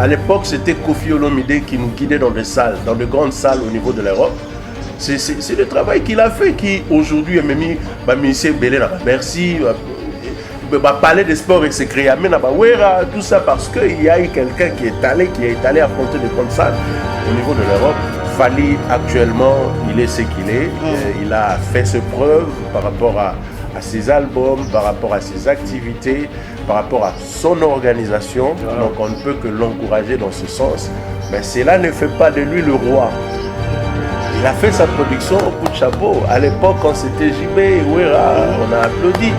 À l'époque, c'était Kofi Olomide qui nous guidait dans des salles, dans de grandes salles au niveau de l'Europe. C'est le travail qu'il a fait qui aujourd'hui est même ministère Belé merci parler des sports et s'est créé tout ça parce qu'il y a eu quelqu'un qui est allé affronter des grandes salles au niveau de l'Europe. Fally actuellement il est ce qu'il est. Il a fait ses preuves par rapport à ses albums, par rapport à ses activités, par rapport à son organisation. Donc on ne peut que l'encourager dans ce sens. Mais cela ne fait pas de lui le roi. Il a fait sa production au coup de chapeau. À l'époque, quand c'était JB, on a applaudi.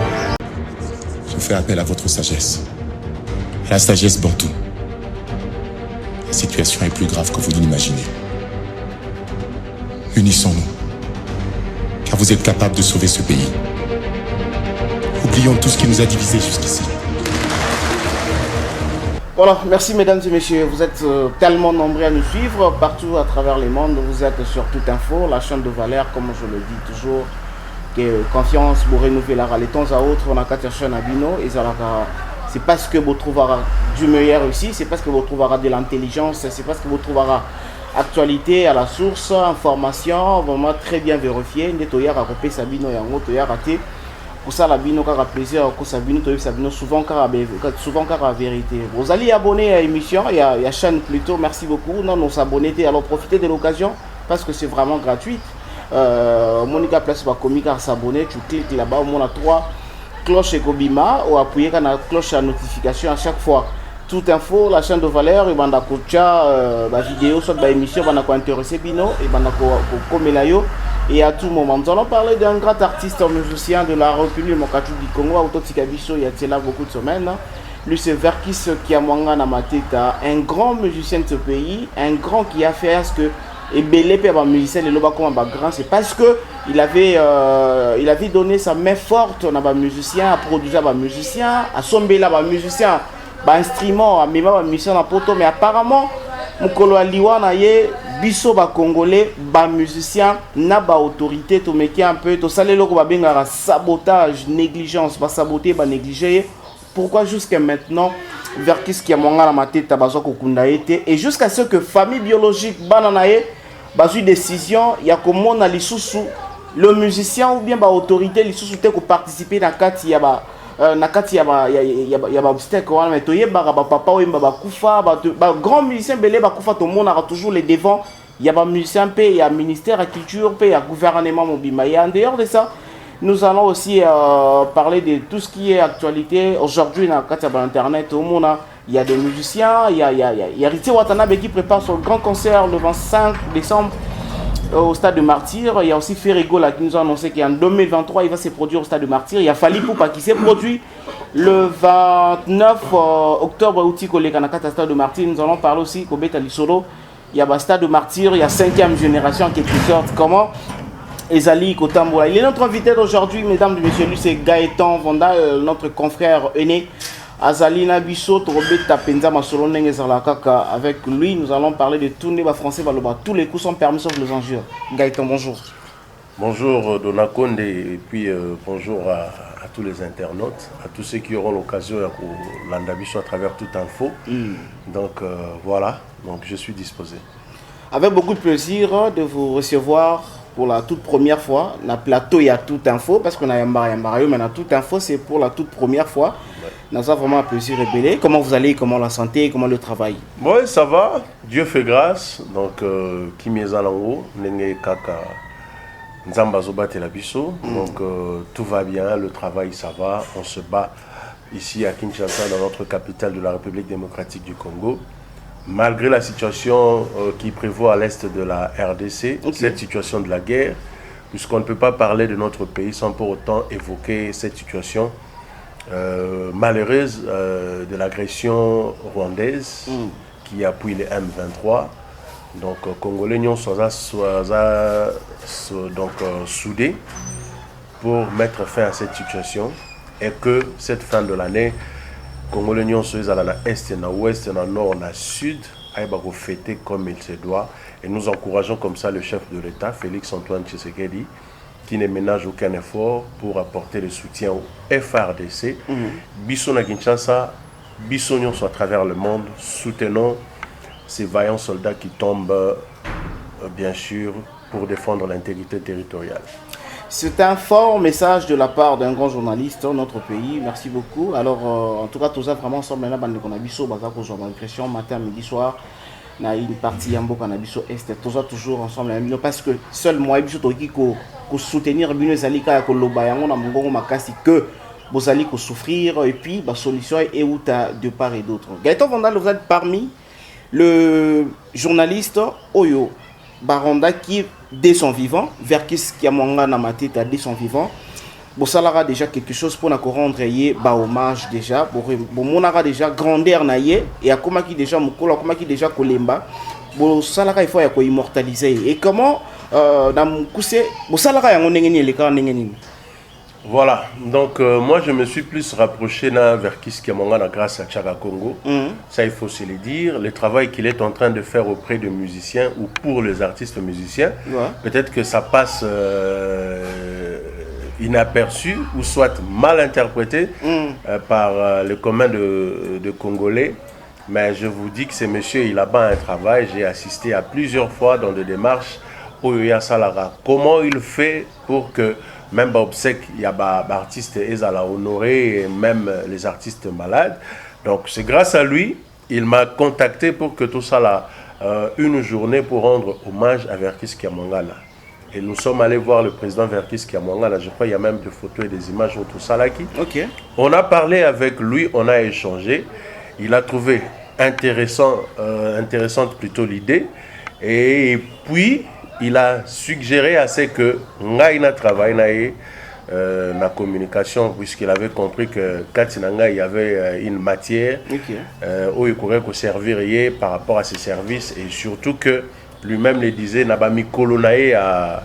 Je fais appel à votre sagesse. La sagesse bantou. La situation est plus grave que vous ne l'imaginez. Unissons-nous. Car vous êtes capables de sauver ce pays. Oublions tout ce qui nous a divisés jusqu'ici. Voilà, merci mesdames et messieurs, vous êtes tellement nombreux à nous suivre partout à travers le monde, vous êtes sur Toute Info, la chaîne de Valère, comme je le dis toujours, que confiance pour renouveler les temps à autres, on a quatre chaînes à Bino, et c'est parce que vous trouverez du meilleur ici, c'est parce que vous trouverez de l'intelligence, c'est parce que vous trouverez actualité à la source, information, vraiment très bien vérifié, Netoya a coupé Sabino et en haut, Toya raté. Pour ça, la bino car plaisir, pour Sabino, souvent car la vérité. Vous allez abonner à l'émission, il y a chaîne plutôt, merci beaucoup. Non, nous s'abonner, alors profitez de l'occasion parce que c'est vraiment gratuit. Monica Place va comique à s'abonner, tu cliques là-bas, on a 3 cloches et Gobima ou appuyer quand la cloche à notification à chaque fois. Toute info, la chaîne de Valère, et banda kocha, la vidéo, soit l'émission, banda ko intéressé bino, et banda ko komelayo. Et à tout moment, nous allons parler d'un grand artiste musicien de la République démocratique du Congo, Autotikabiso, il y a là beaucoup de semaines. Lui, c'est Verkis Kiamwanga Namateta, un grand musicien de ce pays, un grand qui a fait ce que et belé pe ba musicien le loba comme grand, c'est parce que il avait donné sa main forte na ba musicien, à produire ba musicien, à sombela ba musicien, ba instrument, à mema ba musicien na poto, mais apparemment mukolo aliwa na ye biso ba congolais ba musicien na ba autorité to meki un peu to salelo ko ba bengara sabotage, négligence, ba saboter, ba négliger. Pourquoi jusqu'à maintenant Verkis Kiamwanga na mateta bazo ko kunda été et jusqu'à ce que famille biologique bananaye bazu décision ya komona lisusu le musicien ou bien ba autorité lisusu te ko participer na kati ya ba obstacle wana mais toyeba ba papa ou ba kufa ba grand musicien belé ba kufa to mona toujours les devant ya ba musicien pe ya ministère de la culture pe ya gouvernement mobima et en dehors de ça nous allons aussi parler de tout ce qui est actualité aujourd'hui dans internet au monde. Il y a des musiciens, il y a Riti Watanabe qui prépare son grand concert le 25 décembre au Stade de Martyr. Il y a aussi Ferrego là, qui nous a annoncé qu'en 2023 il va se produire au Stade de Martyr. Il y a Fally Poupa qui s'est produit le 29 octobre au Kanakata Stade de Martyr. Nous allons parler aussi Kobeta Lisolo. Il y a Stade de Martyr, il y a 5e génération qui sorte. Comment Ezali Kotambola. Il est notre invité d'aujourd'hui, mesdames et messieurs, lui c'est Gaëtan Vonda, notre confrère aîné. Azali Nabiso, Robert Tapenza, Masoloneng Zalakaka. Avec lui, nous allons parler de tourner français Baloba. Tous les coups sont permis sauf les enjeux. Gaëtan, bonjour. Bonjour Donakonde et puis bonjour à tous les internautes, à tous ceux qui auront l'occasion de l'Andabiso à travers Toute Info. Donc voilà, donc je suis disposé. Avec beaucoup de plaisir de vous recevoir pour la toute première fois. Na plateau, il y a Toute Info, parce qu'on a Yambario, mais na Toute Info, c'est pour la toute première fois. Nous avons vraiment un plaisir rébellé. Comment vous allez, comment la santé, comment le travail? Oui, ça va. Dieu fait grâce. Donc, Kimi Zalango, Nenge Kaka, Nzamba Zoba Telabiso. Donc, tout va bien, le travail, ça va. On se bat ici à Kinshasa, dans notre capitale de la République démocratique du Congo. Malgré la situation qui prévaut à l'est de la RDC, cette situation de la guerre, puisqu'on ne peut pas parler de notre pays sans pour autant évoquer cette situation malheureuse de l'agression rwandaise qui appuie les M23. Donc, Congolais nous sommes soudés pour mettre fin à cette situation et que cette fin de l'année, Congolais nous sommes à l'est, à l'ouest, à nord, à sud, à fêter comme il se doit. Et nous encourageons comme ça le chef de l'État, Félix Antoine Tshisekedi, qui ne ménage aucun effort pour apporter le soutien au FRDC. Biso na Kinshasa, Bissonion soit à travers le monde, soutenons ces vaillants soldats qui tombent, bien sûr, pour défendre l'intégrité territoriale. C'est un fort message de la part d'un grand journaliste dans notre pays. Merci beaucoup. Alors, en tout cas, tout ça vraiment ensemble. Là, on a biso, agression matin, midi, soir. On a une partie en Boka, on a biso est. Tout ça toujours ensemble. Parce que seul moi, biso toki ko soutenir bino zalika ko lobayango na mongongo makasi que vous allez souffrir et puis la solution est où de part et d'autre. Gaëtan Vandal, vous êtes parmi le journaliste Oyo Baronda qui, dès son vivant, Verkis Kiamwanga Namateta, dès son vivant, vous salara déjà quelque chose pour nous rendre hommage déjà, pour nous déjà grandeur naïe et à comment qui déjà mukolo, comment qui déjà kolemba, vous salara il faut immortaliser. Et comment dans mon coussé, vous salara yango nengeni les cas nengeni. Voilà, donc moi je me suis plus rapproché vers Kiskiamongana grâce à Tchaka Congo. Ça il faut se le dire. Le travail qu'il est en train de faire auprès des musiciens ou pour les artistes musiciens, peut-être que ça passe inaperçu ou soit mal interprété par le commun de Congolais. Mais je vous dis que ce monsieur il a pas un travail. J'ai assisté à plusieurs fois dans des démarches au Oya Salara. Comment il fait pour que même obsèque, il y a des artistes à honorer, et même les artistes malades. Donc c'est grâce à lui, il m'a contacté pour que tout ça là, une journée pour rendre hommage à Verkis Kiamwangana. Et nous sommes allés voir le président Verkis Kiamwangana. Je crois qu'il y a même des photos et des images autour de ça là. Okay. On a parlé avec lui, on a échangé. Il a trouvé intéressante plutôt l'idée. Et puis il a suggéré à ce que Ngaïna travaille dans la communication, puisqu'il avait compris que Katinanga il y avait une matière où il pourrait servir par rapport à ses services, et surtout que lui-même le disait Nabami Kolonae à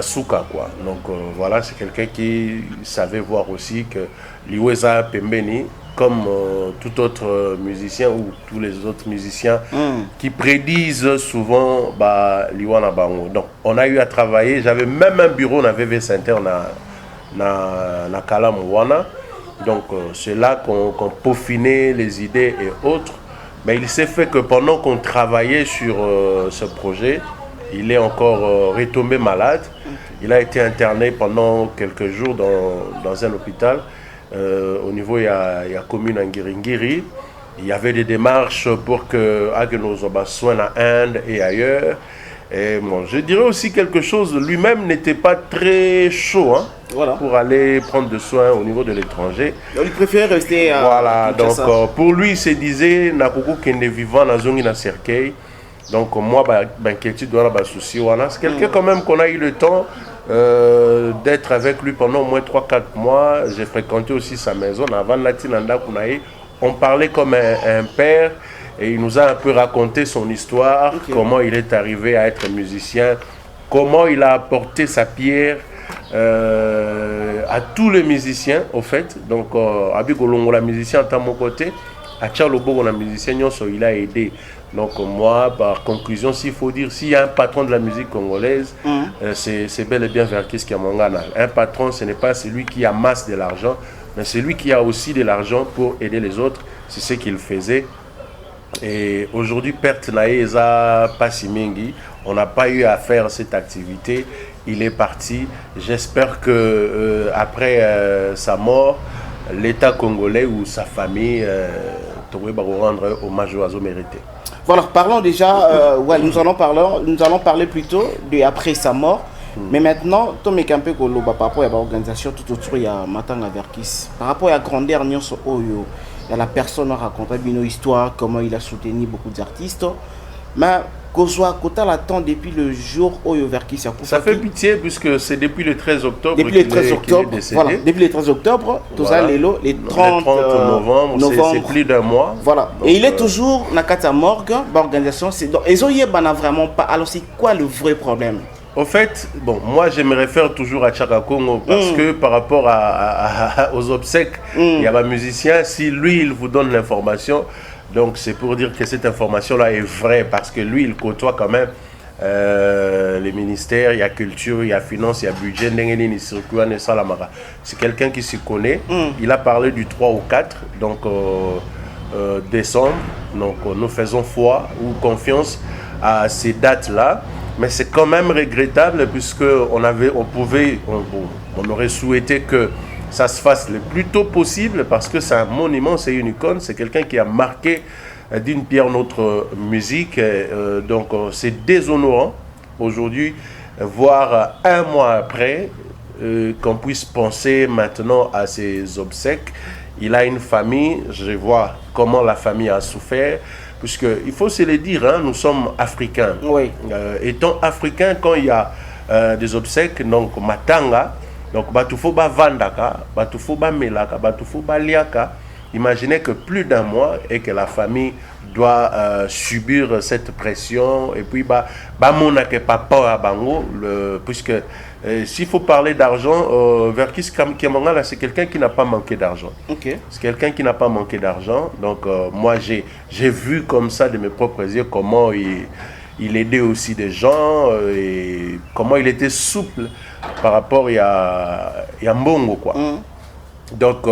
Souka quoi. Donc voilà, c'est quelqu'un qui savait voir aussi que Liweza Pembeni, comme tout autre musicien ou tous les autres musiciens qui prédisent souvent l'Iwana Bango. Donc on a eu à travailler, j'avais même un bureau dans VV Center na Kalamouana. Donc c'est là qu'on peaufinait les idées et autres. Mais il s'est fait que pendant qu'on travaillait sur ce projet, il est encore retombé malade. Il a été interné pendant quelques jours dans un hôpital. Au niveau, il y a commune en Ngiringiri. Il y avait des démarches pour que Agno soit soin en Inde et ailleurs. Et bon, je dirais aussi quelque chose, lui-même n'était pas très chaud pour aller prendre des soins au niveau de l'étranger. Il préférait rester à voilà, donc pour lui, il se disait Nakoko Kende vivant dans Zongi na Cercueil. Donc moi, inquiétude doit avoir souci. C'est quelqu'un quand même qu'on a eu le temps d'être avec lui pendant au moins 3-4 mois. J'ai fréquenté aussi sa maison avant Latinanda Kunaï. On parlait comme un père et il nous a un peu raconté son histoire, comment il est arrivé à être musicien, comment il a apporté sa pierre à tous les musiciens au fait. Donc Abigolongo la musicien à mon côté, à Tchalobo la musicien il a aidé. Donc moi, par conclusion, s'il faut dire, s'il y a un patron de la musique congolaise, c'est bel et bien Verkis Kiamwangana. Un patron, ce n'est pas celui qui amasse de l'argent, mais celui qui a aussi de l'argent pour aider les autres. C'est ce qu'il faisait. Et aujourd'hui, perte naïza Passimingi, on n'a pas eu à faire cette activité. Il est parti. J'espère que après sa mort, l'État congolais ou sa famille va rendre hommage aux oiseaux mérités. Voilà, parlons déjà, nous allons parler plutôt de après sa mort. Mais maintenant, Tom et Campé par rapport à l'organisation, tout autour, il y a Matanga Verkis. Par rapport à la grandeur, il y a la personne qui a raconté une histoire, comment il a soutenu beaucoup d'artistes. Mais Kozwa Kota l'attend depuis le jour où Verkis a coupé. Ça fait pitié puisque c'est depuis le 13 octobre qu'il est décédé. Voilà, depuis le 13 octobre, tout ça, les 30 novembre. C'est plus d'un mois. Voilà. Donc, et il est toujours dans la morgue, l'organisation. Ils ont vraiment pas. Alors c'est quoi le vrai problème? Au fait, bon, moi je me réfère toujours à Tchaka Congo parce que par rapport aux obsèques, il y a un musicien, si lui il vous donne l'information, donc c'est pour dire que cette information-là est vraie parce que lui il côtoie quand même les ministères, il y a culture, il y a finance, il y a budget, c'est quelqu'un qui se connaît. Il a parlé du 3 au 4, donc décembre, donc nous faisons foi ou confiance à ces dates-là, mais c'est quand même regrettable puisque on aurait souhaité que ça se fasse le plus tôt possible parce que c'est un monument, c'est une icône, c'est quelqu'un qui a marqué d'une pierre notre musique, donc c'est déshonorant aujourd'hui, voire un mois après, qu'on puisse penser maintenant à ses obsèques. Il a une famille, je vois comment la famille a souffert, puisqu'il faut se le dire, hein, nous sommes africains. Oui. Étant africains, quand il y a des obsèques, donc matanga, donc batufo ba vandaka, batufo ba melaka, batufo ba liaka, imaginez que plus d'un mois et que la famille doit subir cette pression et puis monake papa à bango, puisque s'il faut parler d'argent, Verckys Kiamwanga, c'est quelqu'un qui n'a pas manqué d'argent. Okay. C'est quelqu'un qui n'a pas manqué d'argent. Donc moi j'ai vu comme ça de mes propres yeux comment il aidait aussi des gens et comment il était souple par rapport à Mbongo, quoi. Donc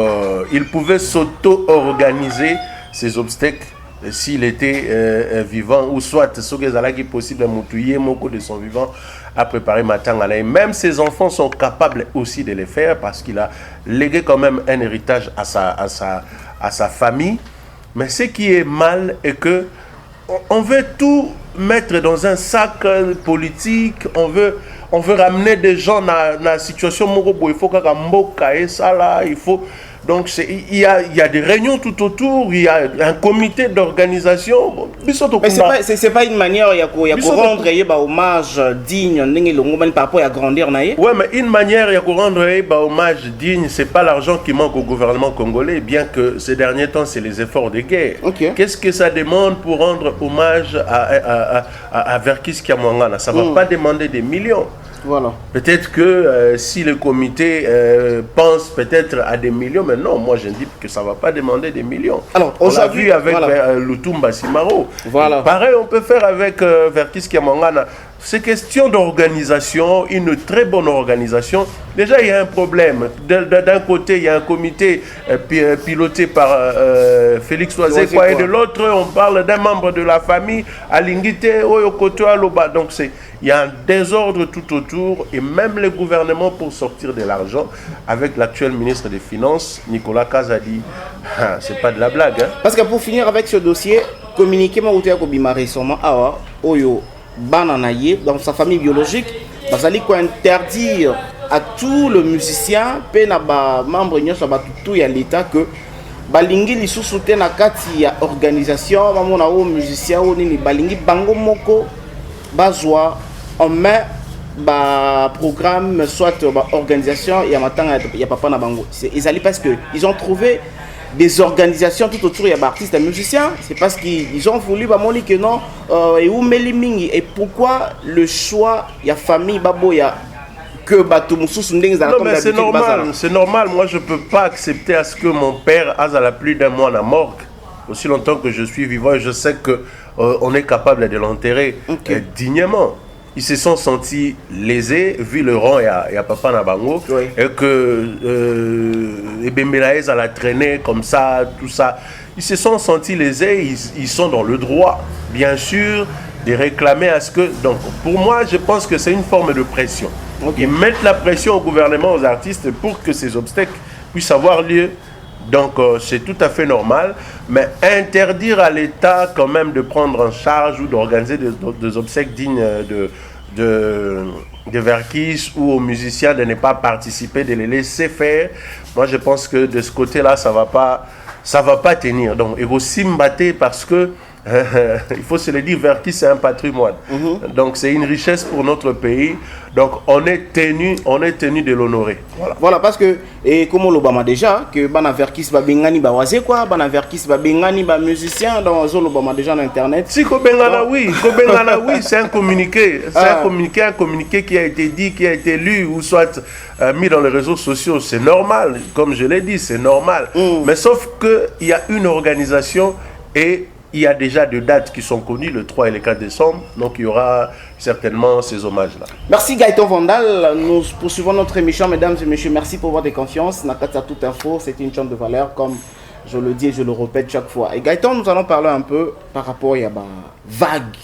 il pouvait s'auto-organiser ses obstacles s'il était vivant, ou soit ce qui est possible de son vivant à préparer Matangana. Et même ses enfants sont capables aussi de le faire parce qu'il a légué quand même un héritage à sa famille. Mais ce qui est mal est que on veut tout mettre dans un sac politique, on veut ramener des gens dans la situation il faut il faut. Donc il y a des réunions tout autour, il y a un comité d'organisation. Mais c'est pas une manière de rendre un hommage digne par rapport à grandir. Oui, mais une manière de rendre un hommage digne, c'est pas l'argent qui manque au gouvernement congolais, bien que ces derniers temps c'est les efforts de guerre. Okay. Qu'est-ce que ça demande pour rendre hommage à Verckys Kiamwanga? Ça va pas demander des millions. Voilà. Peut-être que si le comité pense peut-être à des millions, mais non, moi je dis que ça ne va pas demander des millions. Alors, on l'a vu avec Lutumba Simaro. Voilà. Pareil, on peut faire avec Verckys Kiamwanga. C'est question d'organisation, une très bonne organisation. Déjà, il y a un problème. D'un côté, il y a un comité piloté par Félix Oazekwa, et de l'autre, on parle d'un membre de la famille, Alingite, Oyokoto, Aloba. Donc, il y a un désordre tout autour, et même le gouvernement, pour sortir de l'argent, avec l'actuel ministre des Finances, Nicolas Kazadi, c'est pas de la blague. Hein? Parce que pour finir avec ce dossier, communiqué Maoutea Kobima récemment, Oyo. Bananaye, dans sa famille biologique, vous allez interdire à tout le musicien, membre de l'État, que balingi li sous-soutien na kati ya organisation, mamona o musicien o nini balingi bango moko bazwa en main ba programme soit ba organisation ya matanga ya papa na bango. Ils allaient parce que ils ont trouvé des organisations tout autour des artistes et musiciens. C'est parce qu'ils ont voulu que non et pourquoi le choix il y a famille babo ya que non, mais c'est normal, moi je peux pas accepter à ce que mon père a la plus d'un mois à morgue aussi longtemps que je suis vivant, et je sais que on est capable de l'enterrer dignement. Ils se sont sentis lésés vu le rang et à Papa Nabango, oui. Et que Ebembelaez a la traîné comme ça, tout ça. Ils se sont sentis lésés, ils sont dans le droit, bien sûr, de réclamer à ce que... Donc, pour moi, je pense que c'est une forme de pression. Ils mettent la pression au gouvernement, aux artistes, pour que ces obstacles puissent avoir lieu. Donc, c'est tout à fait normal. Mais interdire à l'État quand même de prendre en charge ou d'organiser des obsèques dignes de Verckys, ou aux musiciens de ne pas participer, de les laisser faire. Moi, je pense que de ce côté-là, ça va pas tenir. Donc, il faut s'y battre parce que il faut se le dire, Verckys c'est un patrimoine. Donc c'est une richesse pour notre pays. Donc on est tenu de l'honorer. Voilà, parce que et comme l'Obama déjà que bana Verckys ba bengani ba waze quoi, bana Verckys ba bengani ba musicien dans l'Obama déjà dans internet. Si Kobengana oui, c'est un communiqué, un communiqué qui a été dit, qui a été lu ou soit mis dans les réseaux sociaux, c'est normal, comme je l'ai dit, c'est normal. Mais sauf que il y a une organisation et il y a déjà des dates qui sont connues, le 3 et le 4 décembre. Donc il y aura certainement ces hommages-là. Merci Gaëtan Vandal. Nous poursuivons notre émission, mesdames et messieurs. Merci pour votre confiance. Nakata Tout Info, c'est une chambre de valeur, comme je le dis et je le répète chaque fois. Et Gaëtan, nous allons parler un peu par rapport à la vague,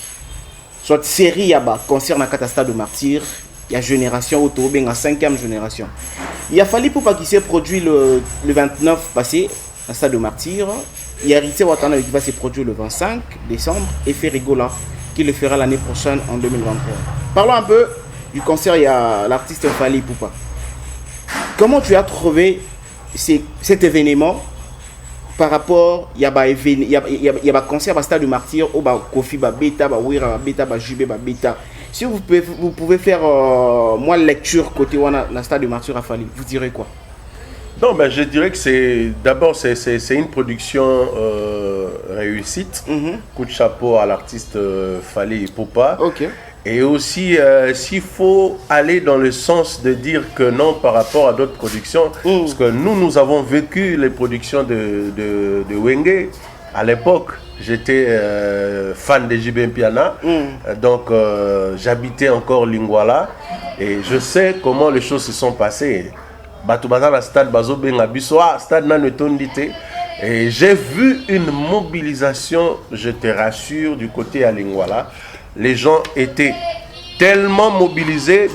soit série, concert Nakata Stade de Martyr. Il y a génération autour, bien la 5e génération. Il a fallu pour pas qu'il s'est produit le 29 passé à Stade de Martyr. Il y a Héritier Watana qui va se produire le 25 décembre et Ferrigola qui le fera l'année prochaine en 2023. Parlons un peu du concert, il y a l'artiste Fally Ipupa. Comment tu as trouvé cet événement par rapport, il y a un concert à Stade de Martyr, au Kofi, Beta, Wira, Beta, JB, Beta. Si vous pouvez faire moi lecture côté dans Stade de Martyr à Fally, vous direz quoi? Non, ben, je dirais que c'est une production réussite. Coup de chapeau à l'artiste Fally Ipupa. Ok. Et aussi, s'il faut aller dans le sens de dire que non par rapport à d'autres productions, parce que nous avons vécu les productions de Wenge à l'époque. J'étais fan de JB Mpiana, donc j'habitais encore Lingwala et je sais comment les choses se sont passées. Et j'ai vu une mobilisation, je te rassure, du côté à Lingwala. Les gens étaient tellement mobilisés,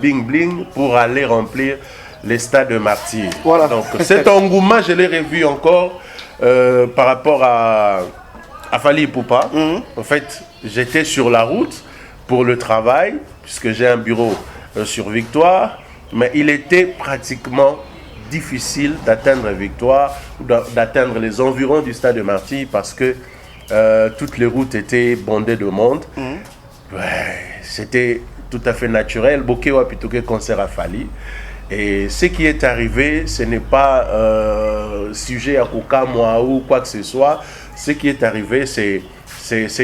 bing bling, pour aller remplir les stades de Martyr. Voilà. Donc cet engouement, je l'ai revu encore par rapport à Fally Ipupa. En fait, j'étais sur la route pour le travail, puisque j'ai un bureau sur Victoire. Mais il était pratiquement difficile d'atteindre Victoire, ou d'atteindre les environs du stade de Martyr parce que toutes les routes étaient bondées de monde. Ouais, c'était tout à fait naturel. Bokewa Pitoke concert à Fally. Et ce qui est arrivé, ce n'est pas sujet à Kokamwa ou quoi que ce soit. Ce qui est arrivé,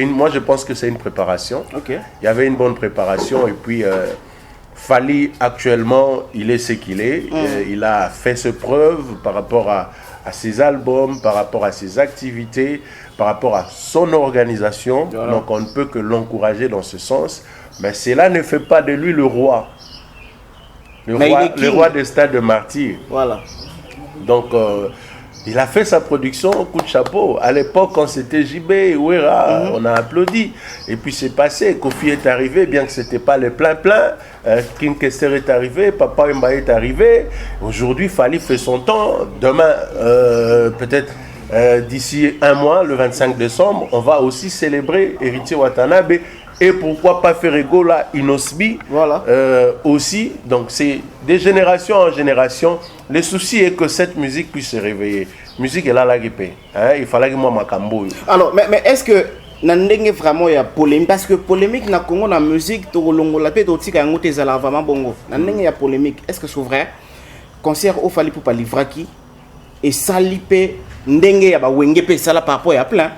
moi je pense que c'est une préparation. Okay. Il y avait une bonne préparation et puis... Fally, actuellement, il est ce qu'il est. Il a fait ses preuves par rapport à ses albums, par rapport à ses activités, par rapport à son organisation. Voilà. Donc, on ne peut que l'encourager dans ce sens. Mais cela ne fait pas de lui le roi. Le roi des stades de Martyr. Voilà. Donc, il a fait sa production au coup de chapeau. À l'époque, quand c'était JB et Wera, on a applaudi. Et puis c'est passé. Kofi est arrivé, bien que ce n'était pas le plein-plein. King Kester est arrivé, Papa Mba est arrivé. Aujourd'hui, Fally fait son temps. Demain, peut-être d'ici un mois, le 25 décembre, on va aussi célébrer Héritier Watanabe. Et pourquoi pas Ferrigola, Inosbi voilà. Aussi. Donc c'est de génération en génération. Le souci est que cette musique puisse se réveiller. Musique est là, il fallait que moi m'acambo. Alors, mais est-ce que Nandenge vraiment il y a polémique? Parce que polémique na Congo na musique, to longo la paix tika ngote zala vraiment bongo. Nandenge il y a polémique. Est-ce que c'est vrai? Concert au Fally Ipupa livraki et salipe ndenge ya ba wenge pe sala par rapport à plein.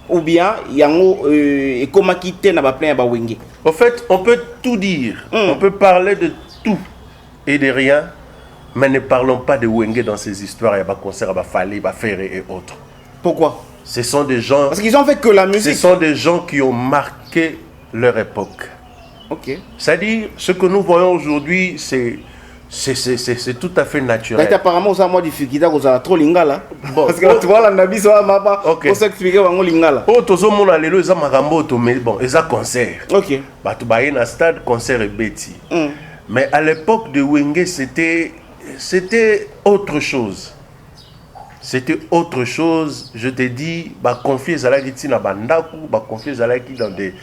Ou bien yango et comment quitter n'a pas plein à Wenge. En fait, on peut tout dire. On peut parler de tout et de rien, mais ne parlons pas de Wenge dans ces histoires. Il y a pas concert, il y a Fally, il y a Ferré et autres. Pourquoi? Ce sont des gens. Parce qu'ils ont fait que la musique. Ce sont des gens qui ont marqué leur époque. Ok. C'est-à-dire, ce que nous voyons aujourd'hui, c'est tout à fait naturel. Mais apparemment, vous avez moi difficulté vous avez trop lingala. Bon, parce que tu vois la nabi ça m'a pour s'expliquer vraiment lingala. Oh, tout le monde a les ça marambo mais bon, ils ont concert. OK. Bah tu bailler dans stade concert et Betty. Mais à l'époque de Wenge, c'était autre chose. C'était autre chose, je te dis, bah confier Zalaki na bandaku, bah confier Zalaki dans des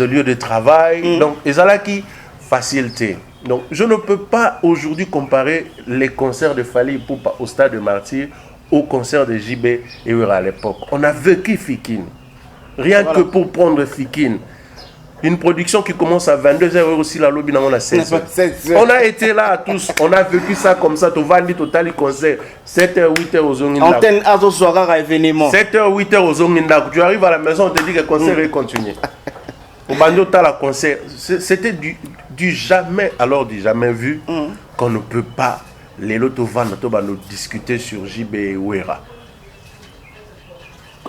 lieux de travail. Donc Zalaki facilité. Donc, je ne peux pas aujourd'hui comparer les concerts de Fally Ipupa au stade de Martyr au concert de JB et Wera à l'époque. On a vécu Fikine. Rien que pour prendre Fikine. Une production qui commence à 22h aussi, la lobby on a 16h. On a été là tous, on a vécu ça comme ça, tu vas dire total concert, 7h, 8h aux Zonginda. Antenne Azo soir à événement. 7h, 8h aux Zonginda. Tu arrives à la maison, on te dit que le concert est continué. Au Banjo, tu as la concert. C'était du jamais, alors du jamais vu, qu'on ne peut pas, les lotos nous discuter sur JB et Wera.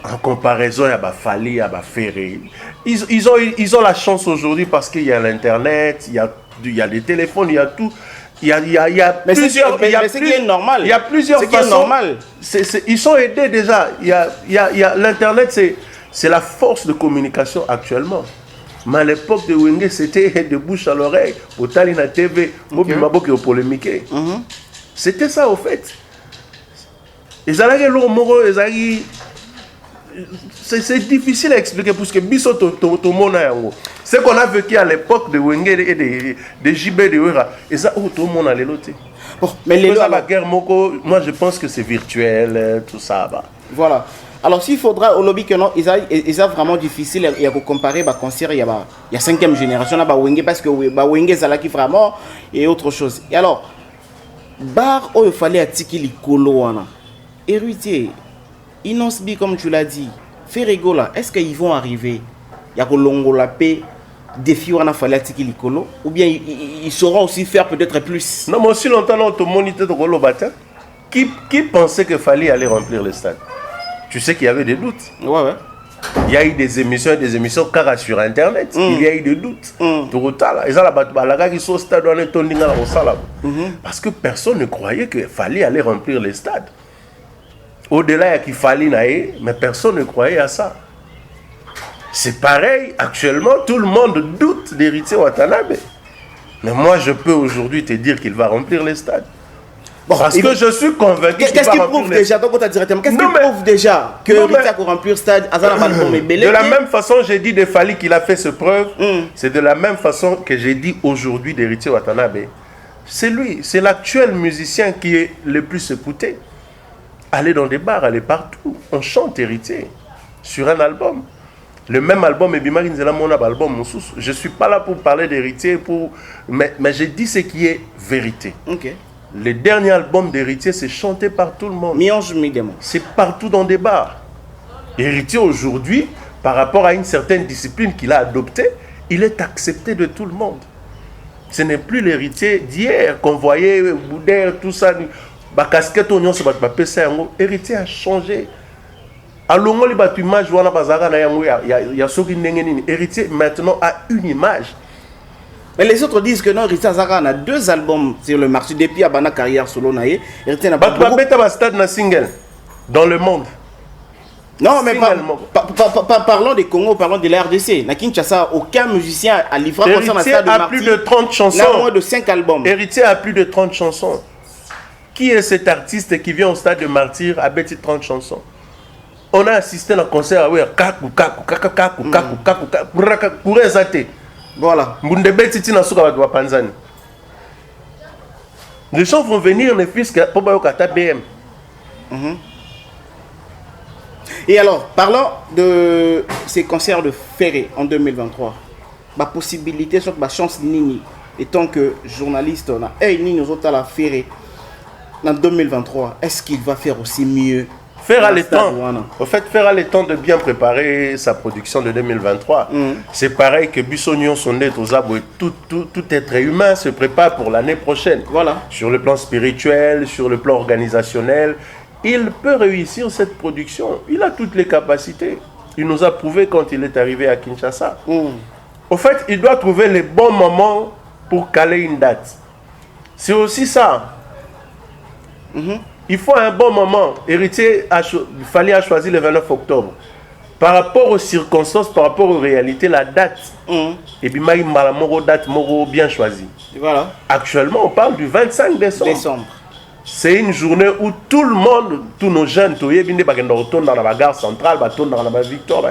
en comparaison, il y a Fali, il y a Ferré. Ils ont la chance aujourd'hui parce qu'il y a l'Internet, il y a des téléphones, il y a tout. Il y a plusieurs façons. Ils sont aidés déjà. L'Internet, c'est la force de communication actuellement. Mais à l'époque de Wenge, c'était de bouche à l'oreille. Au Talina TV, au polémique. C'était ça au fait. C'est difficile à expliquer parce que ce qu'on a vécu à l'époque de Wenge et de JB de Wera, et ça, tout le monde a les lotis. Bon, mais les la guerre, moi je pense que c'est virtuel, tout ça. Bah. Voilà. Alors s'il faudra au lobby que non, ils ont vraiment difficile à comparer bah concert il y a 5e génération là bah Wenge parce que bah Wenge ça là qui vraiment et autre chose. Et alors bar il fallait atiki likolo wana. Héritier Inosbi comme tu l'as dit, Ferrego là, est-ce qu'ils vont arriver? Il y a Kolongo la paix défi wana fallait atiki likolo ou bien ils sauront aussi faire peut-être plus. Non, mais aussi longtemps non to monité de Kolo Bata. Qui pensait que fallait aller remplir le stade? Tu sais qu'il y avait des doutes. Ouais. Il y a eu des émissions car sur Internet. Il y a eu des doutes. Parce que personne ne croyait qu'il fallait aller remplir les stades. Au-delà qu'il fallait, mais personne ne croyait à ça. C'est pareil, actuellement, tout le monde doute d'Héritier Watanabe. Mais moi, je peux aujourd'hui te dire qu'il va remplir les stades. Bon, parce que je suis convaincu. Qu'est-ce qui prouve déjà Qu'est-ce qui prouve déjà que Héritier a remplir stade de la même façon, j'ai dit de Fali qu'il a fait ce preuve. C'est de la même façon que j'ai dit aujourd'hui d'Héritier Watanabe. C'est lui, c'est l'actuel musicien qui est le plus écouté. Aller dans des bars, aller partout. On chante Héritier sur un album. Le même album, je ne suis pas là pour parler d'Héritier, mais j'ai dit ce qui est vérité. Okay. Le dernier album d'Héritier, c'est chanté par tout le monde. C'est partout dans des bars. Héritier, aujourd'hui, par rapport à une certaine discipline qu'il a adoptée, il est accepté de tout le monde. Ce n'est plus l'Héritier d'hier qu'on voyait, Boudère, tout ça. Héritier a changé. Héritier maintenant a une image. Mais les autres disent que non, Héritier Azara a 2 albums sur le marché depuis Abana carrière solo. Héritier n'a pas beaucoup. Stade na single dans le monde. Non, mais parlons des Congo, parlons de la RDC. Na Kinshasa, aucun musicien a livré comme ça dans stade de Marty. Plus de 30 chansons. Là, moins de 5 albums. Héritier a plus de 30 chansons. Qui est cet artiste qui vient au stade de Martyr à bêti 30 chansons? On a assisté à un concert voilà. Les gens vont venir ne fils que pour BM. Et alors, parlons de ces concerts de Ferré en 2023. Ma possibilité, sur ma chance Nini, étant que journaliste, on a Nini nous autres à la Ferré en 2023. Est-ce qu'il va faire aussi mieux? Faire le temps de bien préparer sa production de 2023. C'est pareil que Bussonion Sondé Tozabo et tout être humain se prépare pour l'année prochaine. Voilà. Sur le plan spirituel, sur le plan organisationnel, il peut réussir cette production. Il a toutes les capacités. Il nous a prouvé quand il est arrivé à Kinshasa. Au fait, il doit trouver les bons moments pour caler une date. C'est aussi ça. Il faut un bon moment. Héritier, il fallait choisir le 29 octobre. Par rapport aux circonstances, par rapport aux réalités, la date. Et puis, il y a une date bien choisie. Voilà. Actuellement, on parle du 25 décembre. C'est une journée où tout le monde, tous nos jeunes, retournent dans la gare centrale, retournent dans la Victoire.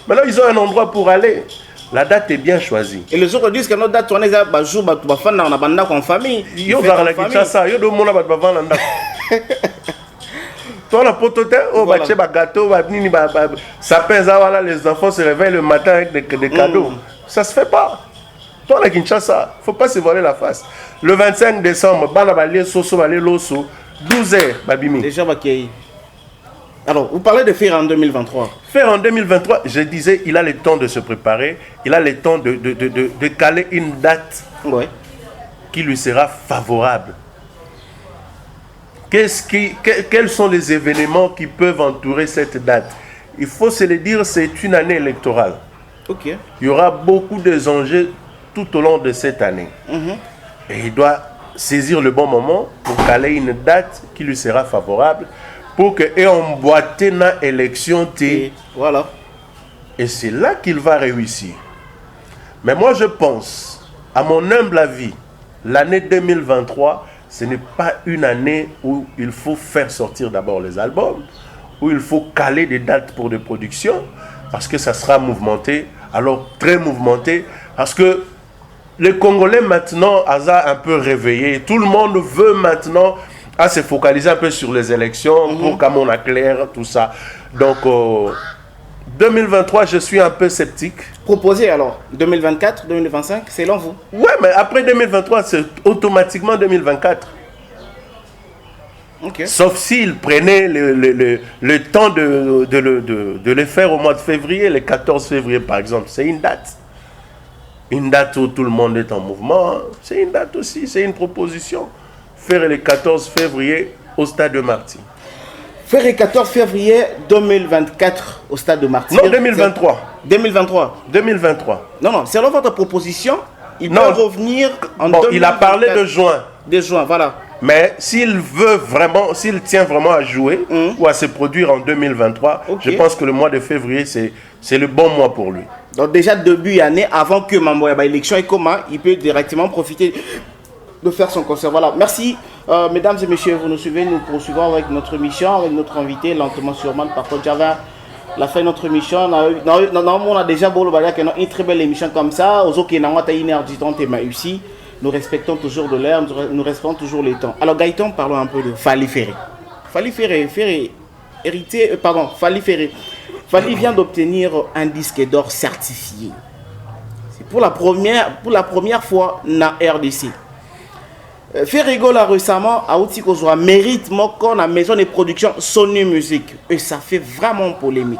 Maintenant, ils ont un endroit pour aller. La date est bien choisie. Et les autres disent que notre date, on est à jour, on va dans la bande en famille. Yo va la Kinshasa, yo do mona ba vendre nda. Toi la potote, oh ba che ba gâteau, ba nini ba sapin za voilà, les enfants se réveillent le matin avec des cadeaux. Ça se fait pas. Toi la Kinshasa, faut pas se voiler la face. Le 25 décembre, bana ba lié soso ba lié loso, 12h babimi. Déjà ba kei. Alors, vous parlez de faire en 2023. Faire en 2023, je disais, il a le temps de se préparer, il a le temps de caler une date qui lui sera favorable. Quels sont les événements qui peuvent entourer cette date? il faut se le dire, c'est une année électorale. Ok. Il y aura beaucoup de enjeux tout au long de cette année. Et il doit saisir le bon moment pour caler une date qui lui sera favorable pour que emboîter na élection T. Voilà. Et c'est là qu'il va réussir. Mais moi je pense, à mon humble avis, l'année 2023, ce n'est pas une année où il faut faire sortir d'abord les albums, où il faut caler des dates pour des productions, parce que ça sera mouvementé, alors très mouvementé, parce que les Congolais maintenant, un peu réveillés, tout le monde veut maintenant se focaliser un peu sur les élections, pour qu'on acclare tout ça. Donc, 2023, je suis un peu sceptique. Proposé alors, 2024, 2025, c'est selon vous? Ouais, mais après 2023, c'est automatiquement 2024. Okay. Sauf s'ils prenaient le temps de le faire au mois de février, le 14 février par exemple. C'est une date. Une date où tout le monde est en mouvement. C'est une date aussi, c'est une proposition. Faire le 14 février au stade de Marty. Faire le 14 février 2024 au stade de Marty. Non, 2023. 2023. 2023. Non, selon votre proposition, il peut revenir en 2024. Il a parlé de juin. De juin, voilà. Mais s'il veut vraiment, s'il tient vraiment à jouer ou à se produire en 2023, je pense que le mois de février, c'est le bon mois pour lui. Donc déjà début d'année, avant que Mamboya élection et comment, il peut directement profiter de faire son concert. Voilà, merci mesdames et messieurs, vous nous suivez, nous poursuivons avec notre émission, avec notre invité, lentement sûrement, par contre j'avais la fin de notre émission, on a déjà une très belle émission comme ça, aux autres qui n'ont pas une heure du temps, ici. Nous respectons toujours de l'heure, nous respectons toujours les temps. Alors Gaëtan, parlons un peu de Fally Ferré. Fally vient d'obtenir un disque d'or certifié. C'est pour la première fois dans la RDC. Ferrego là récemment a aussi qu'on mérite mon la maison de production Sony Music. Et ça fait vraiment polémique.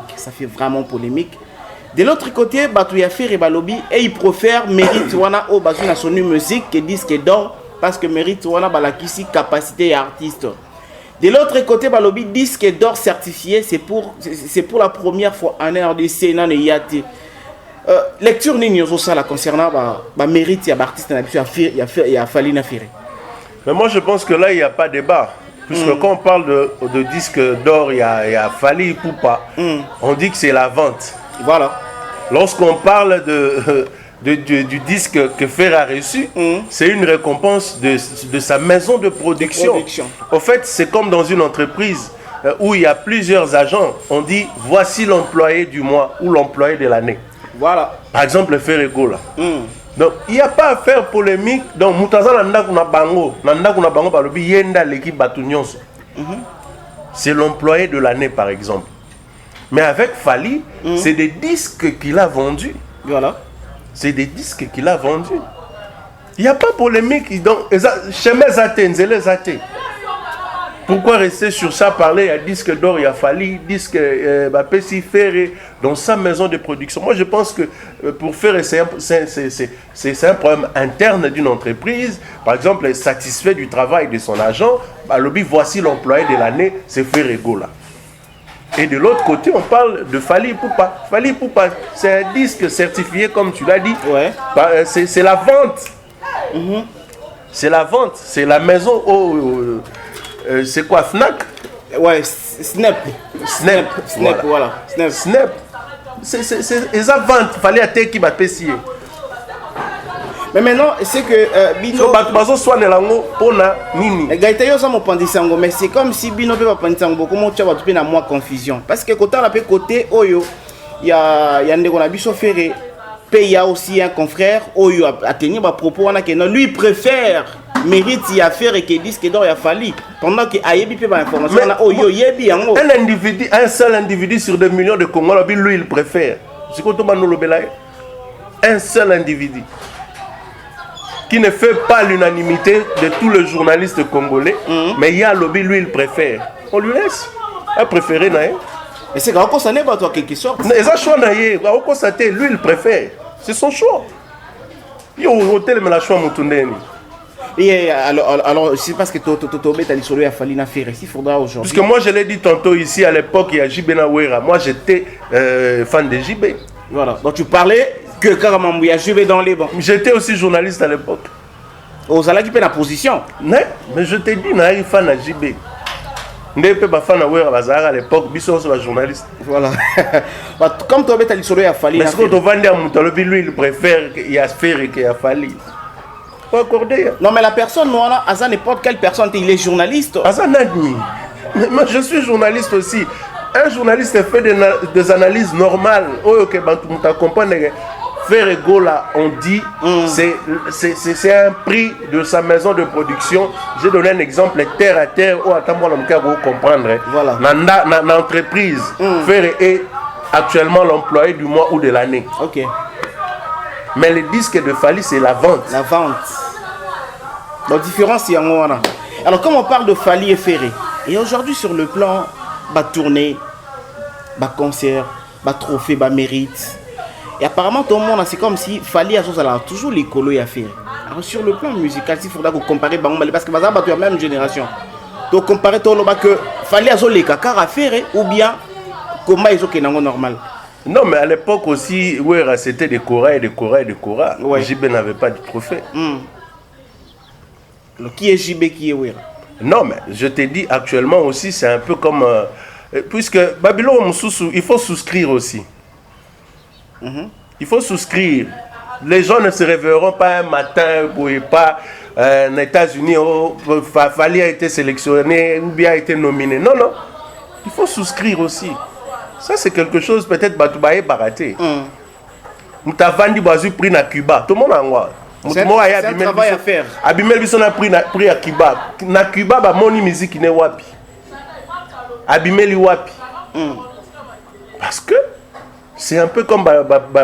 De l'autre côté, Batouya Ferré Balobi et il préfère mérite wana au bazuna Sony Music que disque d'or parce que mérite wana balakisi capacité artiste. De l'autre côté, Balobi disque d'or certifié, c'est pour la première fois en RDC nan yati. Lecture nini ça la concernant mérite ya artiste il y a Fally Ferré. Mais moi je pense que là il n'y a pas de débat. Puisque quand on parle de disque d'or, il y a Fally Ipupa, on dit que c'est la vente. Voilà. Lorsqu'on parle du disque que Ferré a reçu, c'est une récompense de sa maison de production. En fait, c'est comme dans une entreprise où il y a plusieurs agents. On dit, voici l'employé du mois ou l'employé de l'année. Voilà. Par exemple, le Ferrego là. Donc, il n'y a pas à faire polémique. Donc, c'est l'employé de l'année, par exemple. Mais avec Fally, c'est des disques qu'il a vendus. Voilà. C'est des disques qu'il a vendus. Il n'y a pas polémique. Donc, pourquoi rester sur ça, parler? Il y a disque d'or, il y a Fally, disque Pessi Ferré dans sa maison de production. Moi, je pense que pour Ferré, c'est un problème interne d'une entreprise. Par exemple, il est satisfait du travail de son agent. Lobby, voici l'employé de l'année, c'est Ferrego là. Et de l'autre côté, on parle de Fally Ipupa. Fally Ipupa, c'est un disque certifié, comme tu l'as dit. Ouais. C'est la vente. C'est la vente. C'est la maison c'est quoi, Fnac? Ouais, Snap, voilà. Voilà. Snap. C'est la vente. Fallait attaquer qui va payer. Mais maintenant, c'est que Bino. Mais c'est comme si Bino peut pas penser comment tu vas te faire moins confusion. Parce que quand on a côté Oyo, il y a un Biso Ferré. Il y a aussi un confrère Oyo a tenu à propos lui préfère mérite y a faire et que disque d'or il a fallu pendant que Ayebi peut pas information Oyo yebi yango. Un seul individu sur des millions de Congolais, lui il préfère. C'est quoi un seul individu qui ne fait pas l'unanimité de tous les journalistes congolais, mais il y a lobby, lui, il préfère. On lui laisse. Il préfère. Et c'est quand ça n'est pas toi quelque sorte. Lui, il préfère. C'est son choix. Il y a un hôtel, mais la choix, Et alors c'est parce que Tobé t'as dit sur lui a fallu faire ici, il faudra aujourd'hui. Parce que moi je l'ai dit tantôt ici à l'époque, il y a JB Nawera. Moi j'étais fan de JB. Voilà, donc tu parlais que carrément il y a JB dans les bancs. J'étais aussi journaliste à l'époque. Aux Alaki la position. Mais je t'ai dit, je suis fan de JB. Je suis fan de Nawera à l'époque, je suis un journaliste. Voilà. Comme Tobé t'as dit sur lui a fallu. Mais ce que tu vas dire, lui il préfère qu'il y a Sphère et qu'il y a Fali. Pas accordé. Non mais la personne, à n'importe quelle personne, il est journaliste. Moi je suis journaliste aussi. Un journaliste fait des analyses normales. Ok, tu comprends. Faire Gola, on dit, c'est un prix de sa maison de production. J'ai donné un exemple terre à terre. Oh, attends-moi, vous comprendre. Voilà. Dans l'entreprise, Faire est actuellement l'employé du mois ou de l'année. Ok. Mais le disque de Fali, c'est la vente. La vente. La différence, c'est en haut. Alors, comme on parle de Fali et Ferré, et aujourd'hui, sur le plan, tournée, concert, trophée, mérite. Et apparemment, tout le monde, c'est comme si Fali a toujours les colos à faire. Alors, sur le plan musical, il faudra que vous comparez, parce que vous avez la même génération. Donc, comparer tout le monde que Fali a les caca à faire, ou bien, comment ils ont normal. Non, mais à l'époque aussi, c'était des Cora et des Cora et des Cora. Ouais. JB n'avait pas de trophée. Alors, qui est JB, qui est Wera? Non, mais je t'ai dit, actuellement aussi, c'est un peu comme... puisque Babylone, il faut souscrire aussi. Il faut souscrire. Les gens ne se réveilleront pas un matin pour pas aux États-Unis, Fali a été sélectionné ou bien a été nominé. Non, non. Il faut souscrire aussi. Ça, c'est quelque chose, peut-être, Batoubaye baraté. Moutavandi Bazu pris à Cuba. Tout le monde en voit. C'est un travail à faire. Abimel Bisson a pris à Cuba. Na Cuba, moni musique n'est wapi. Abimel wapi. Parce que c'est un peu comme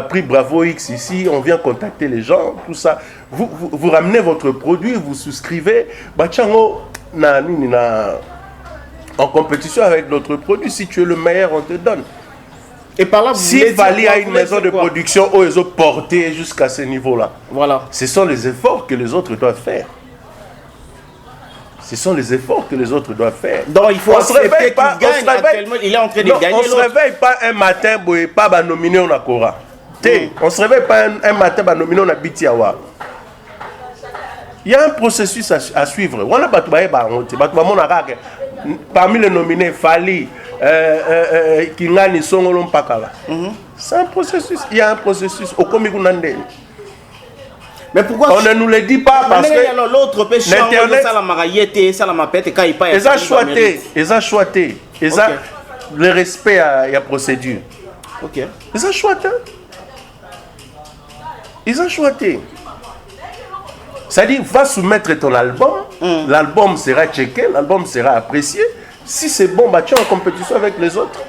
prix Bravo X ici. On vient contacter les gens, tout ça. Vous ramenez votre produit, vous souscrivez. En compétition avec notre produit, si tu es le meilleur, on te donne. Et par là, vous si Fali a une maison de production où ils ont porté jusqu'à ce niveau-là, voilà. Ce sont les efforts que les autres doivent faire. Ce sont les efforts que les autres doivent faire. Donc il faut accepter qu'il gagne actuellement. Il est en train de gagner. On ne se réveille pas un matin pour pas nominer on a Cora. On ne se réveille pas un matin pour nominer on a Bitiawa. Il y a un processus à suivre. Parmi les nominés, Fali, Kingani, Songolom Pakala. C'est un processus. Il y a un processus. Mais pourquoi on ne nous le dit pas parce que l'autre péché, ils ont choisi, ils ont le respect à la procédure. Ok. Ils ont choisi. Ils ont choisi. C'est-à-dire, va soumettre ton album, l'album sera checké, l'album sera apprécié. Si c'est bon, tu es en compétition avec les autres.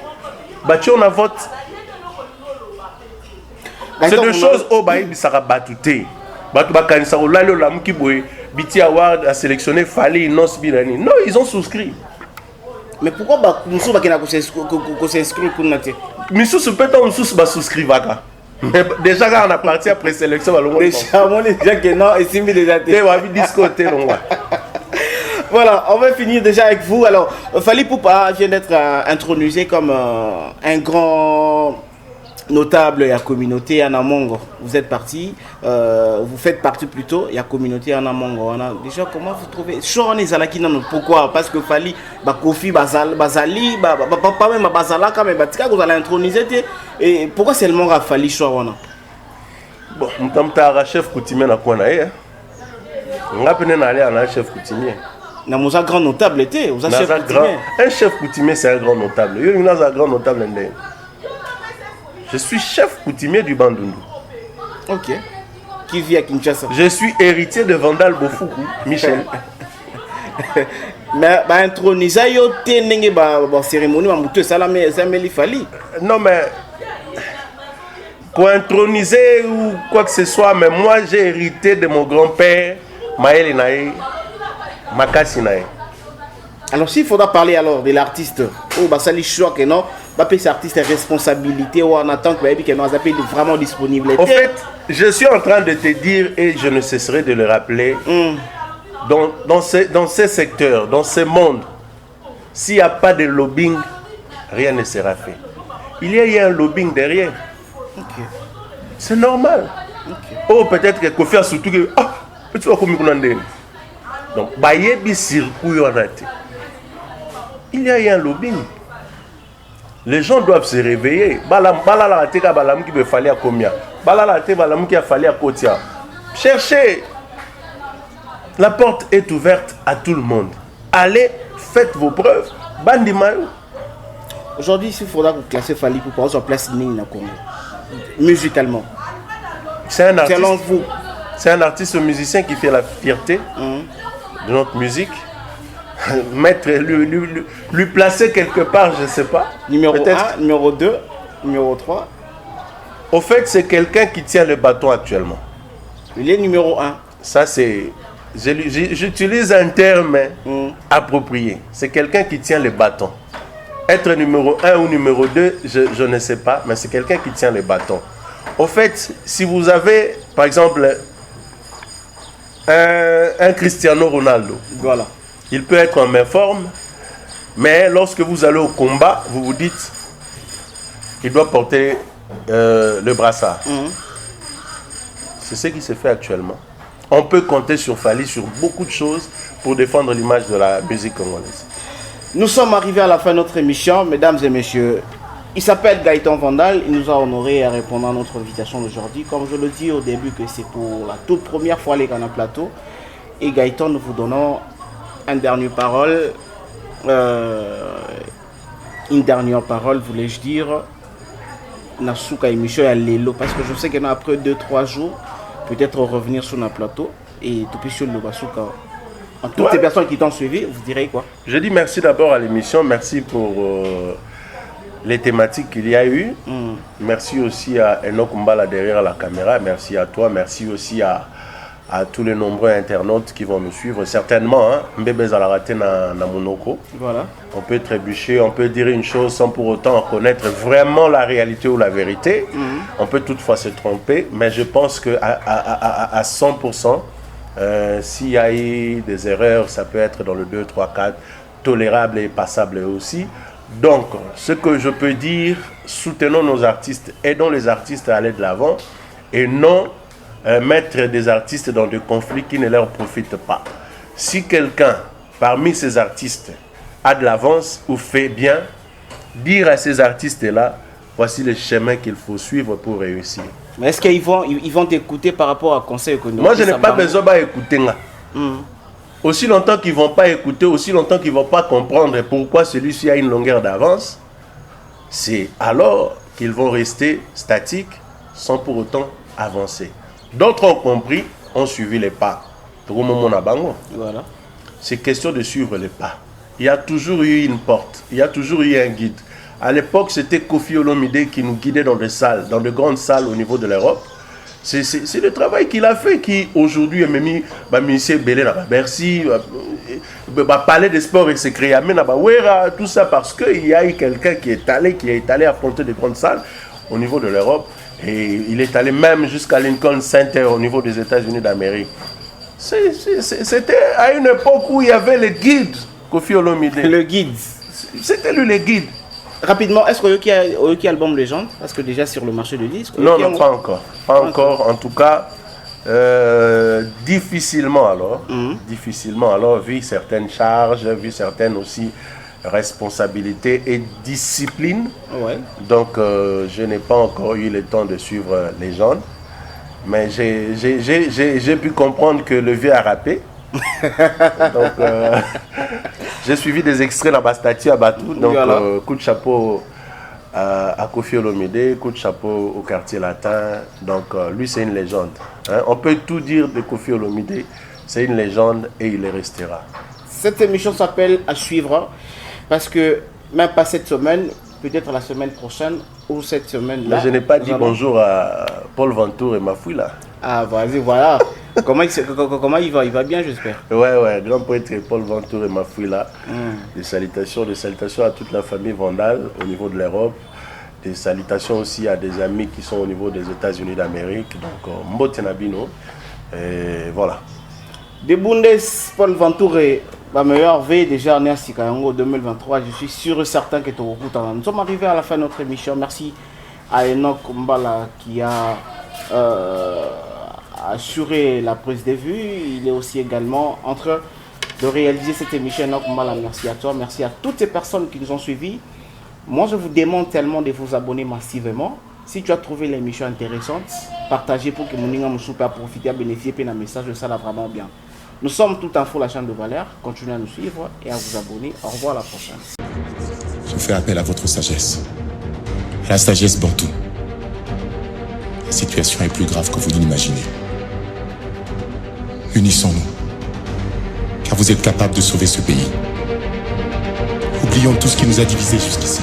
Tu en vote. C'est des choses où il sera battuté. Biti Award a sélectionné Fali, non, ils ont souscrit. Mais pourquoi Moussou va s'inscrire pour nous? Moussou peut-être Moussou va souscrire. Mais déjà quand on a parti après sélection, déjà que non, et c'est mis déjà. Voilà, on va finir déjà avec vous. Alors, Fali Poupa vient d'être intronisé comme un grand notable de la communauté en Amongo. Vous êtes parti, vous faites partie plutôt, il y a communauté en Amongo. Déjà, comment vous trouvez pourquoi? Parce que Fali, Kofi, Bazali, pas même Bazalaka, mais vous allez introniser. Et pourquoi seulement Fali Chouawana? Bon, nous sommes chef coutumier à Kouanaï. On a pu aller à un chef coutumier. Vous êtes grand notable, vous êtes chef coutumier. Un chef coutumier, c'est un grand notable. Il y a un grand notable. Je suis chef coutumier du Bandundu. Ok. Qui vit à Kinshasa? Je suis héritier de Vandal Bofuku, Michel. Mais introniser yo tenenge cérémonie mamutu ça mais Fali. Non mais pour introniser ou quoi que ce soit, mais moi j'ai hérité de mon grand-père Maël Naé, Makasi Naé. Alors s'il faudra parler alors de l'artiste, ça lui choque non, cet artiste responsabilité ou on attend que nous appelle vraiment disponible. En fait, je suis en train de te dire et je ne cesserai de le rappeler. dans ces secteurs, dans ces mondes, s'il n'y a pas de lobbying, rien ne sera fait. Il y a un lobbying derrière. Okay. C'est normal. Okay. Oh, peut-être que Kofi a surtout que tu vas comme donc, il y a un lobbying. Les gens doivent se réveiller. Cherchez. La porte est ouverte à tout le monde. Allez, faites vos preuves. Aujourd'hui, s'il faudra vous classer Fally pour sur place Ning Congo, musicalement, c'est un artiste. Selon vous, c'est un artiste musicien qui fait la fierté de notre musique. Mettre, lui placer quelque part, je ne sais pas. Numéro 1, numéro 2, numéro 3. Au fait, c'est quelqu'un qui tient le bâton actuellement. Il est numéro 1. Ça, c'est... J'utilise un terme approprié. C'est quelqu'un qui tient le bâton. Être numéro 1 ou numéro 2, je ne sais pas, mais c'est quelqu'un qui tient le bâton. Au fait, si vous avez, par exemple, un Cristiano Ronaldo, voilà. Il peut être en même forme, mais lorsque vous allez au combat, vous vous dites qu'il doit porter le brassard. C'est ce qui se fait actuellement. On peut compter sur Fally sur beaucoup de choses pour défendre l'image de la musique congolaise. Nous sommes arrivés à la fin de notre émission, mesdames et messieurs. Il s'appelle Gaëtan Vandal, il nous a honoré à répondre à notre invitation d'aujourd'hui. Comme je le dis au début que c'est pour la toute première fois les Ghana Plateau. Et Gaëtan, nous vous donnons une dernière parole, voulais-je dire, Nasuka émission à Lelo, parce que je sais qu'après 2-3 jours, peut-être revenir sur notre plateau et tout puis sur le Basuka. En toutes ces personnes qui t'ont suivi, vous direz quoi? Je dis merci d'abord à l'émission, merci pour les thématiques qu'il y a eu. Merci aussi à Enoch Mbala derrière la caméra, merci à toi, merci aussi à tous les nombreux internautes qui vont nous suivre. Certainement, Mbébé Zalarate na Monoko. Voilà. On peut trébucher, on peut dire une chose sans pour autant connaître vraiment la réalité ou la vérité. On peut toutefois se tromper, mais je pense qu'à 100%, s'il y a eu des erreurs, ça peut être dans le 2, 3, 4, tolérable et passable aussi. Donc, ce que je peux dire, soutenons nos artistes, aidons les artistes à aller de l'avant et non mettre des artistes dans des conflits qui ne leur profitent pas. Si quelqu'un parmi ces artistes a de l'avance ou fait bien, dire à ces artistes-là, voici le chemin qu'il faut suivre pour réussir. Mais est-ce qu'ils vont t'écouter par rapport à conseil économique? Moi, je n'ai pas besoin d'écouter. Aussi longtemps qu'ils ne vont pas écouter, aussi longtemps qu'ils ne vont pas comprendre pourquoi celui-ci a une longueur d'avance, c'est alors qu'ils vont rester statiques sans pour autant avancer. D'autres ont compris, ont suivi les pas. Voilà. C'est question de suivre les pas. Il y a toujours eu une porte, il y a toujours eu un guide. À l'époque, c'était Kofi Olomide qui nous guidait dans des salles, dans de grandes salles au niveau de l'Europe. C'est le travail qu'il a fait qui, aujourd'hui, est mis ministère Belé, merci, palais des sports et secrets, tout ça parce qu'il y a eu quelqu'un qui est allé affronter des grandes salles au niveau de l'Europe. Et il est allé même jusqu'à Lincoln Center au niveau des États-Unis d'Amérique. C'était à une époque où il y avait le guide, Kofi Olomide. Le guide. C'était lui le guide. Rapidement, est-ce qu'il y a album Légende? Parce que déjà sur le marché de disques. Non, pas encore. Pas encore. En tout cas, difficilement alors. Difficilement alors, vu certaines charges, vu certaines aussi responsabilité et discipline. Donc je n'ai pas encore eu le temps de suivre les gens, mais j'ai pu comprendre que le vieux a rappé. Donc j'ai suivi des extraits dans ma statue à Batou. Donc voilà. Coup de chapeau à Kofi Olomide, coup de chapeau au quartier latin. Donc lui c'est une légende. On peut tout dire de Kofi Olomide, c'est une légende et il le restera. Cette émission s'appelle À suivre. Parce que même pas cette semaine, peut-être la semaine prochaine ou cette semaine-là. Je n'ai pas dit bonjour à Paul Ventour et Mafouila. Ah, vas-y, voilà. comment il va? Il va bien, j'espère. Ouais, grand poète Paul Ventour et Mafouila. Des salutations à toute la famille Vandal au niveau de l'Europe. Des salutations aussi à des amis qui sont au niveau des États-Unis d'Amérique. Donc, Mbote Nabino. Et voilà. De Bundes, Paul Ventouré, ma meilleure veille déjà en à Sikayango 2023. Je suis sûr et certain que tu as. Nous sommes arrivés à la fin de notre émission. Merci à Enoch Mbala qui a assuré la prise de vue. Il est aussi également en train de réaliser cette émission. Enoch Mbala, merci à toi. Merci à toutes ces personnes qui nous ont suivis. Moi, je vous demande tellement de vous abonner massivement. Si tu as trouvé l'émission intéressante, partagez pour que mon Moussou puisse profiter à bénéficier de un message de ça là vraiment bien. Nous sommes tout en faux la chaîne de Valère. Continuez à nous suivre et à vous abonner. Au revoir, à la prochaine. Je fais appel à votre sagesse. À la sagesse Bantou. La situation est plus grave que vous ne l'imaginez. Unissons-nous. Car vous êtes capables de sauver ce pays. Oublions tout ce qui nous a divisés jusqu'ici.